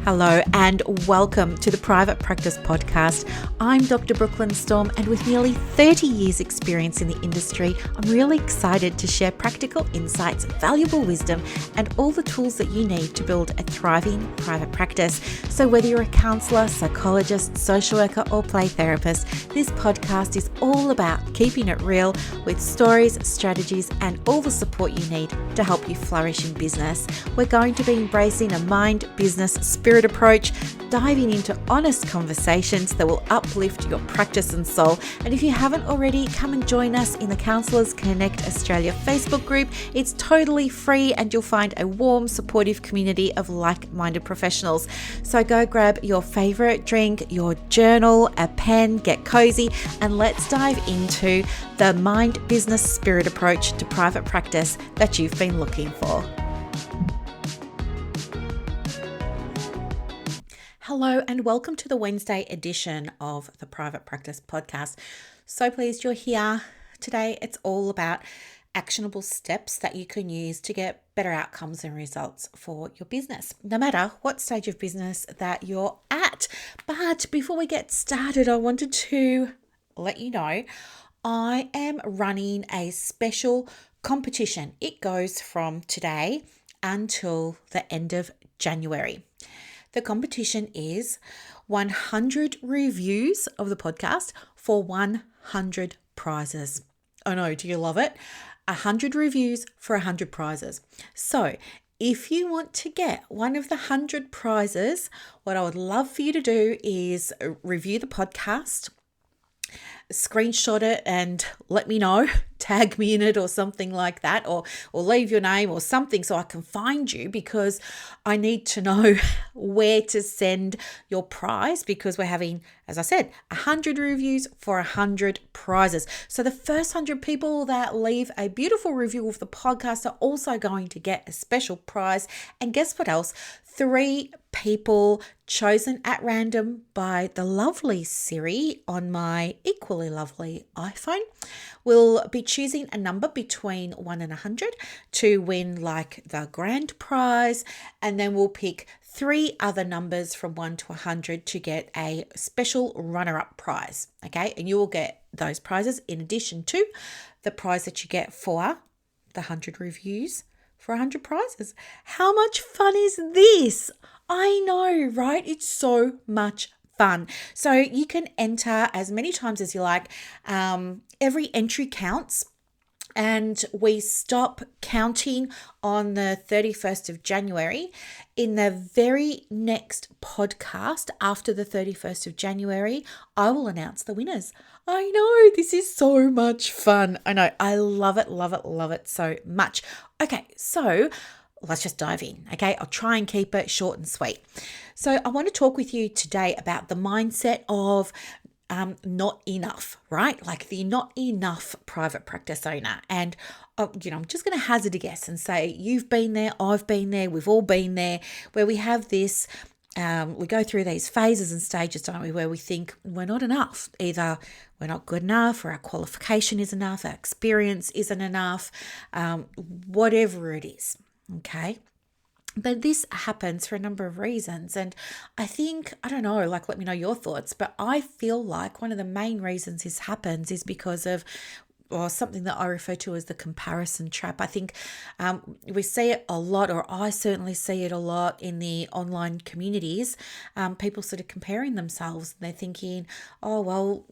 Hello and welcome to the Private Practice Podcast. I'm Dr. Brooklyn Storm, and with nearly 30 years experience in the industry, I'm really excited to share practical insights, valuable wisdom, and all the tools that you need to build a thriving private practice. So whether you're a counsellor, psychologist, social worker, or play therapist, this podcast is all about keeping it real with stories, strategies, and all the support you need to help you flourish in business. We're going to be embracing a mind, business, spirit approach, diving into honest conversations that will uplift your practice and soul. And if you haven't already, come and join us in the Counsellors Connect Australia Facebook group. It's totally free and you'll find a warm, supportive community of like-minded professionals. So go grab your favorite drink, your journal, a pen, get cozy, and let's dive into the mind, business, spirit approach to private practice that you've been looking for. Hello and welcome to the Wednesday edition of the Private Practice Podcast. So pleased you're here. Today it's all about actionable steps that you can use to get better outcomes and results for your business, no matter what stage of business that you're at. But before we get started, I wanted to let you know I am running a special competition. It goes from today until the end of January. The competition is 100 reviews of the podcast for 100 prizes. I know, do you love it? 100 reviews for 100 prizes. So if you want to get one of the 100 prizes, what I would love for you to do is review the podcast, screenshot it and let me know, tag me in it or something like that, or leave your name or something so I can find you, because I need to know where to send your prize, because we're having, as I said, 100 reviews for 100 prizes. So the first 100 people that leave a beautiful review of the podcast are also going to get a special prize. And guess what else? 3 people chosen at random by the lovely Siri on my equally lovely iPhone will be choosing a number between 1 and 100 to win like the grand prize, and then we'll pick 3 other numbers from 1 to 100 to get a special runner-up prize. Okay, and you will get those prizes in addition to the prize that you get for the 100 reviews for 100 prizes. How much fun is this? I know, right? It's so much fun. So you can enter as many times as you like. Every entry counts. And we stop counting on the 31st of January. In the very next podcast after the 31st of January, I will announce the winners. I know, this is so much fun. I know, I love it, love it, love it so much. Okay, so let's just dive in, okay? I'll try and keep it short and sweet. So I want to talk with you today about the mindset of not enough, right? Like the not enough private practice owner. And, I'm just going to hazard a guess and say you've been there, I've been there, we've all been there, where we have this, we go through these phases and stages, don't we, where we think we're not enough. Either we're not good enough, or our qualification isn't enough, our experience isn't enough, whatever it is, okay? But this happens for a number of reasons. And I think, I don't know, like let me know your thoughts, but I feel like one of the main reasons this happens is because of something that I refer to as the comparison trap. I think we see it a lot, or I certainly see it a lot in the online communities. People sort of comparing themselves. They're thinking, oh, well,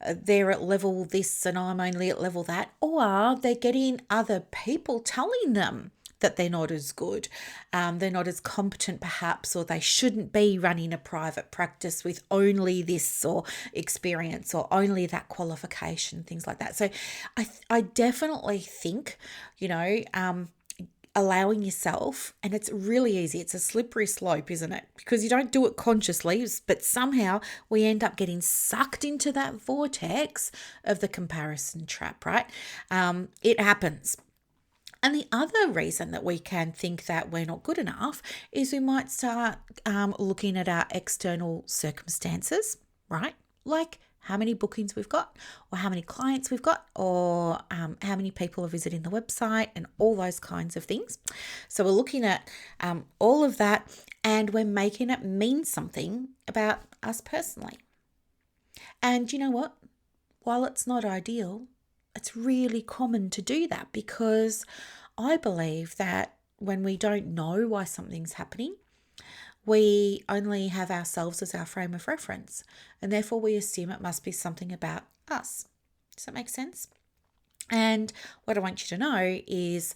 they're at level this and I'm only at level that. Or they're getting other people telling them that they're not as good, they're not as competent perhaps, or they shouldn't be running a private practice with only this or experience or only that qualification, things like that. So I definitely think, allowing yourself, and it's really easy, it's a slippery slope, isn't it? Because you don't do it consciously, but somehow we end up getting sucked into that vortex of the comparison trap, right? It happens. And the other reason that we can think that we're not good enough is we might start looking at our external circumstances, right? Like how many bookings we've got, or how many clients we've got, or how many people are visiting the website, and all those kinds of things. So we're looking at all of that, and we're making it mean something about us personally. And you know what? While it's not ideal, it's really common to do that, because I believe that when we don't know why something's happening, we only have ourselves as our frame of reference, and therefore we assume it must be something about us. Does that make sense? And what I want you to know is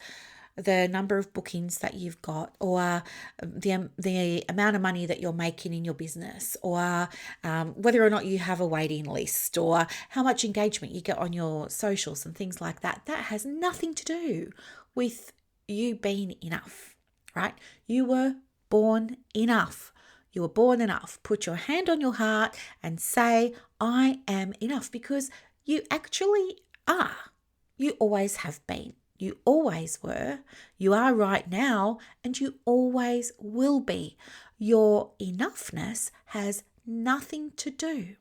the number of bookings that you've got, or the amount of money that you're making in your business, or whether or not you have a waiting list, or how much engagement you get on your socials and things like that. That has nothing to do with you being enough, right? You were born enough. You were born enough. Put your hand on your heart and say, I am enough, because you actually are. You always have been. You always were. You are right now, and you always will be. Your enoughness has nothing to do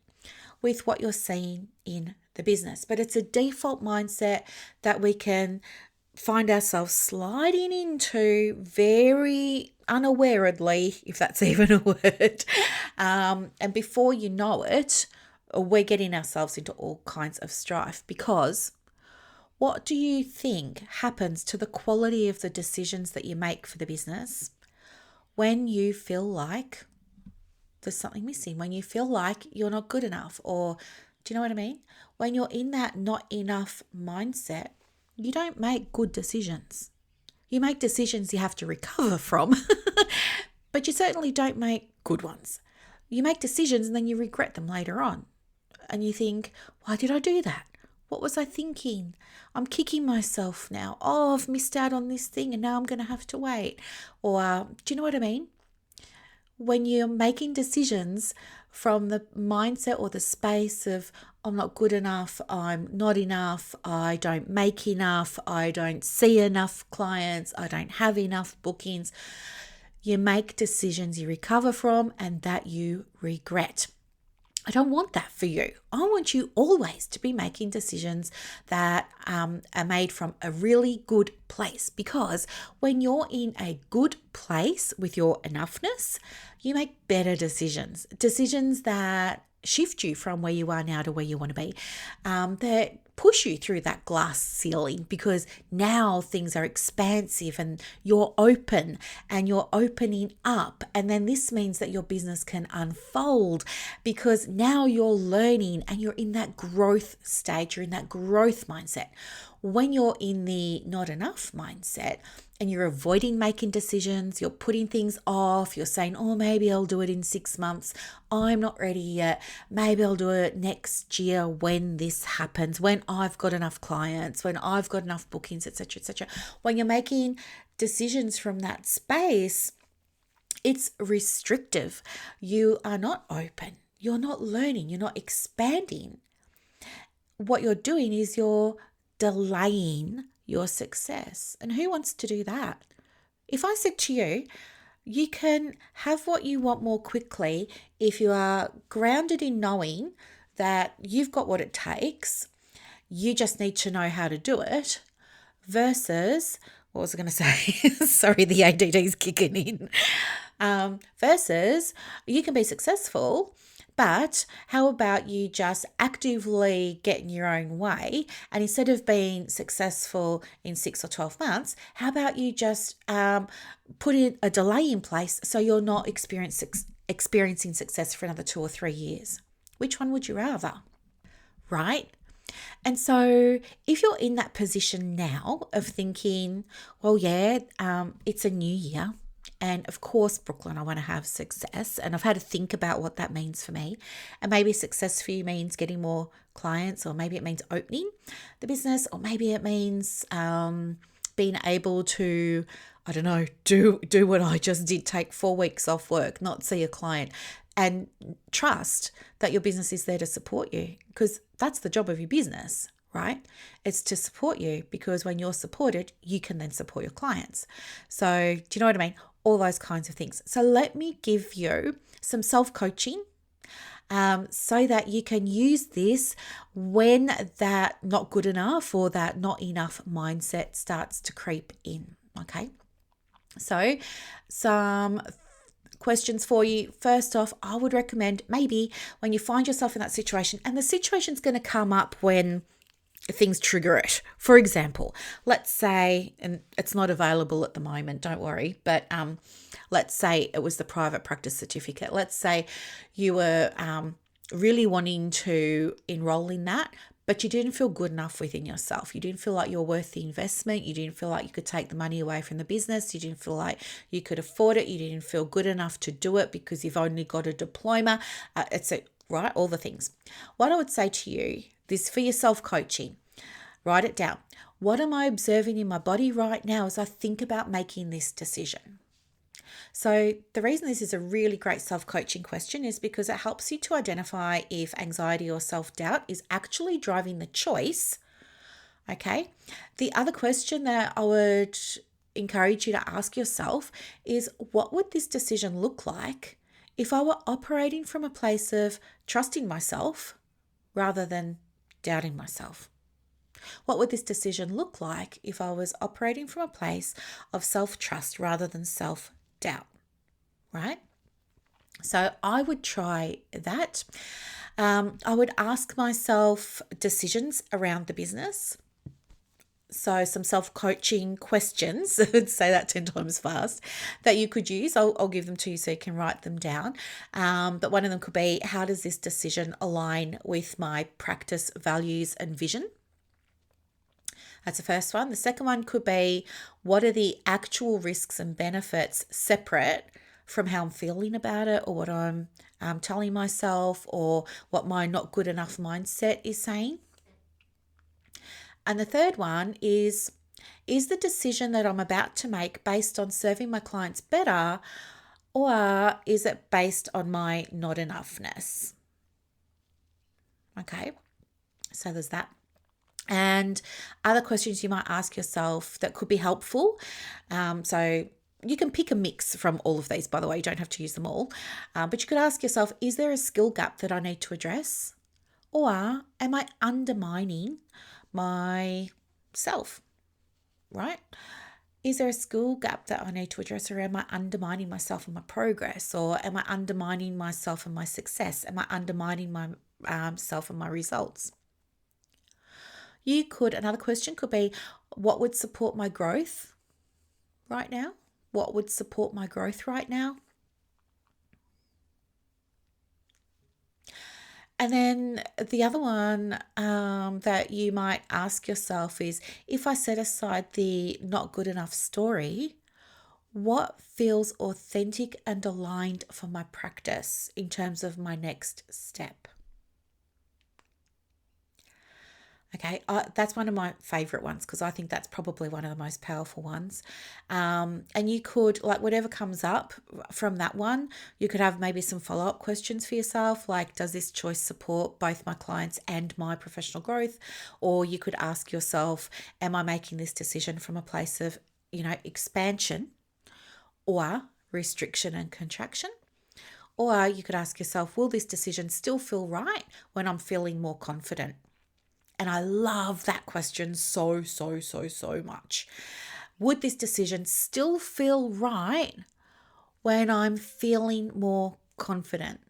with what you're seeing in the business, but it's a default mindset that we can find ourselves sliding into very unawarely, if that's even a word. And before you know it, we're getting ourselves into all kinds of strife, because what do you think happens to the quality of the decisions that you make for the business when you feel like there's something missing, when you feel like you're not good enough? Or do you know what I mean? When you're in that not enough mindset, you don't make good decisions. You make decisions you have to recover from, but you certainly don't make good ones. You make decisions and then you regret them later on. And you think, why did I do that? What was I thinking? I'm kicking myself now. Oh, I've missed out on this thing and now I'm going to have to wait. Or do you know what I mean? When you're making decisions from the mindset or the space of, I'm not good enough, I'm not enough, I don't make enough, I don't see enough clients, I don't have enough bookings, you make decisions you recover from and that you regret. I don't want that for you. I want you always to be making decisions that are made from a really good place, because when you're in a good place with your enoughness, you make better decisions that shift you from where you are now to where you want to be, that push you through that glass ceiling, because now things are expansive and you're open and you're opening up. And then this means that your business can unfold, because now you're learning and you're in that growth stage, you're in that growth mindset. When you're in the not enough mindset and you're avoiding making decisions, you're putting things off, you're saying, oh, maybe I'll do it in 6 months. I'm not ready yet. Maybe I'll do it next year when this happens, when I've got enough clients, when I've got enough bookings, etc., etc. When you're making decisions from that space, it's restrictive. You are not open. You're not learning. You're not expanding. What you're doing is you're delaying your success. And who wants to do that? If I said to you, you can have what you want more quickly if you are grounded in knowing that you've got what it takes, you just need to know how to do it, versus, what was I going to say? Sorry, the ADD is kicking in. Versus, you can be successful, but how about you just actively get in your own way, and instead of being successful in 6 or 12 months, how about you just put in a delay in place so you're not experiencing success for another 2 or 3 years? Which one would you rather? Right? And so if you're in that position now of thinking, well, yeah, it's a new year, and of course, Brooklyn, I want to have success, and I've had to think about what that means for me. And maybe success for you means getting more clients, or maybe it means opening the business, or maybe it means being able to, I don't know, do what I just did, take 4 weeks off work, not see a client, and trust that your business is there to support you, because that's the job of your business, right? It's to support you, because when you're supported, you can then support your clients. So do you know what I mean? All those kinds of things. So let me give you some self-coaching so that you can use this when that not good enough or that not enough mindset starts to creep in. Okay. So, some questions for you. First off, I would recommend maybe when you find yourself in that situation, and the situation's going to come up when things trigger it. For example, let's say, and it's not available at the moment, don't worry, but let's say it was the private practice certificate. Let's say you were really wanting to enroll in that, but you didn't feel good enough within yourself. You didn't feel like you're worth the investment. You didn't feel like you could take the money away from the business. You didn't feel like you could afford it. You didn't feel good enough to do it because you've only got a diploma, right? All the things. What I would say to you, this for your self-coaching, write it down. What am I observing in my body right now as I think about making this decision? So the reason this is a really great self-coaching question is because it helps you to identify if anxiety or self-doubt is actually driving the choice. Okay. The other question that I would encourage you to ask yourself is, what would this decision look like if I were operating from a place of trusting myself rather than doubting myself? What would this decision look like if I was operating from a place of self-trust rather than self-doubt, right? So I would try that. I would ask myself decisions around the business. So some self-coaching questions, I'd say that 10 times fast, that you could use. I'll give them to you so you can write them down. But one of them could be, how does this decision align with my practice values and vision? That's the first one. The second one could be, what are the actual risks and benefits separate from how I'm feeling about it or what I'm telling myself or what my not good enough mindset is saying? And the third one is the decision that I'm about to make based on serving my clients better, or is it based on my not enoughness? Okay, so there's that. And other questions you might ask yourself that could be helpful. So you can pick a mix from all of these, by the way, you don't have to use them all. But you could ask yourself, is there a skill gap that I need to address? Or am I undermining myself, right? Is there a skill gap that I need to address, or am I undermining myself and my progress? Or am I undermining myself and my success? Am I undermining myself and my results? Another question could be, what would support my growth right now? What would support my growth right now? And then the other one that you might ask yourself is, if I set aside the not good enough story, what feels authentic and aligned for my practice in terms of my next step? Okay, that's one of my favorite ones because I think that's probably one of the most powerful ones. And you could, like, whatever comes up from that one, you could have maybe some follow-up questions for yourself, like, does this choice support both my clients and my professional growth? Or you could ask yourself, am I making this decision from a place of, expansion or restriction and contraction? Or you could ask yourself, will this decision still feel right when I'm feeling more confident? And I love that question so much. Would this decision still feel right when I'm feeling more confident?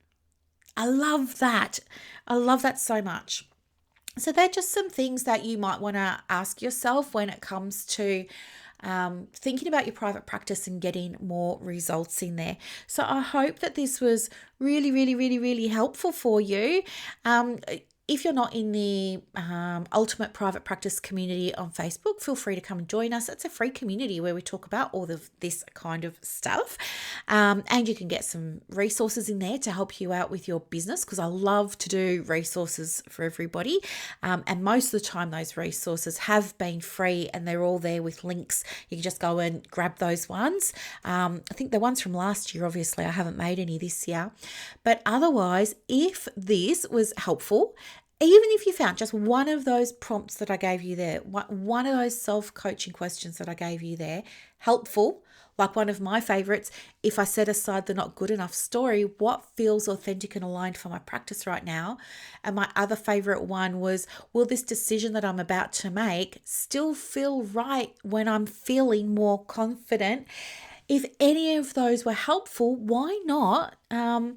I love that. I love that so much. So they're just some things that you might want to ask yourself when it comes to thinking about your private practice and getting more results in there. So I hope that this was really helpful for you. If you're not in the Ultimate Private Practice community on Facebook, feel free to come and join us. It's a free community where we talk about all of this kind of stuff. And you can get some resources in there to help you out with your business, because I love to do resources for everybody. And most of the time, those resources have been free and they're all there with links. You can just go and grab those ones. I think the ones from last year, obviously, I haven't made any this year. But otherwise, if this was helpful, even if you found just one of those prompts that I gave you there, one of those self-coaching questions that I gave you there helpful, Like one of my favorites, if I set aside the not good enough story, what feels authentic and aligned for my practice right now? And my other favorite one was, will this decision that I'm about to make still feel right when I'm feeling more confident? If any of those were helpful, why not enter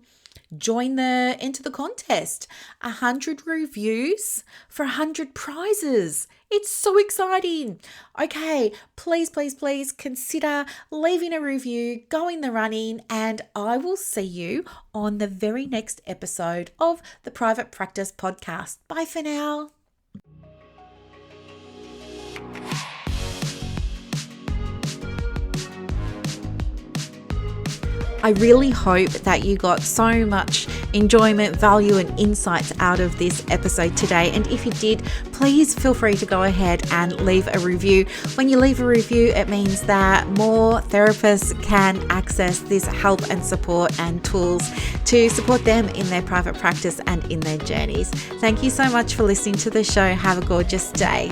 the contest? 100 reviews for 100 prizes. It's so exciting. Okay, please consider leaving a review, going the running, and I will see you on the very next episode of the Private Practice Podcast. Bye for now. I really hope that you got so much enjoyment, value, and insights out of this episode today. And if you did, please feel free to go ahead and leave a review. When you leave a review, it means that more therapists can access this help and support and tools to support them in their private practice and in their journeys. Thank you so much for listening to the show. Have a gorgeous day.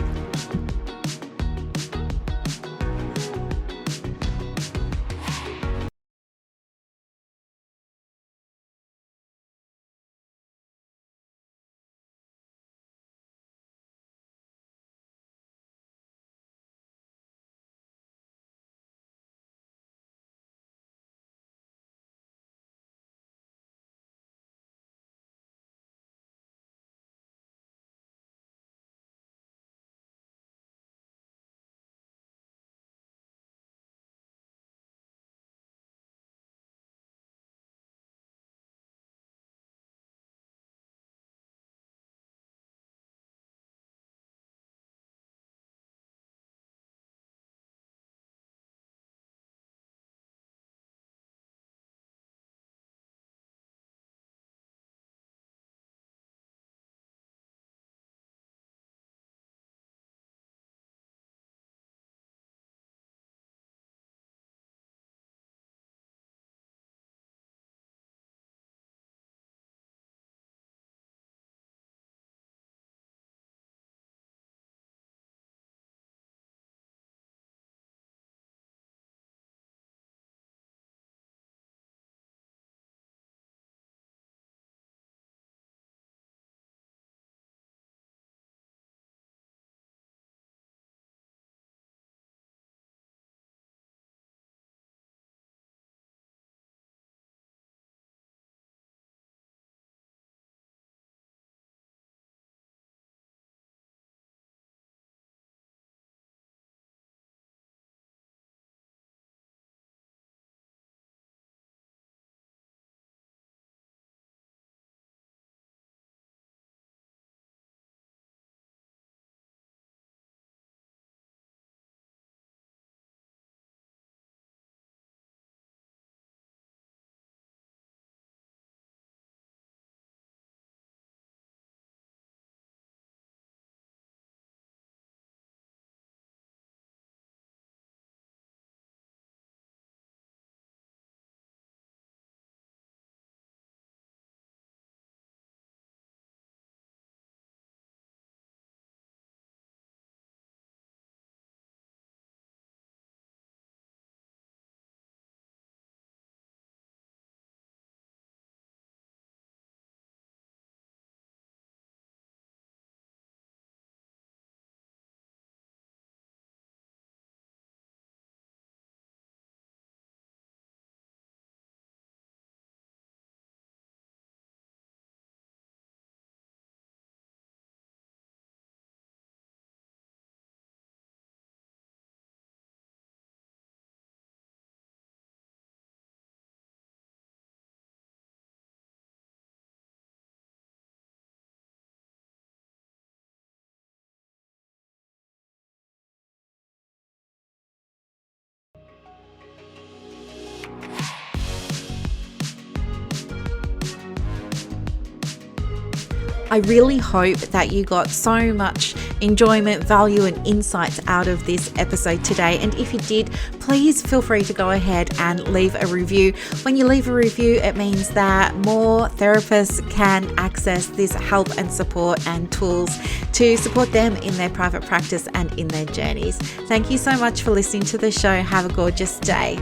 I really hope that you got so much enjoyment, value, and insights out of this episode today. And if you did, please feel free to go ahead and leave a review. When you leave a review, it means that more therapists can access this help and support and tools to support them in their private practice and in their journeys. Thank you so much for listening to the show. Have a gorgeous day.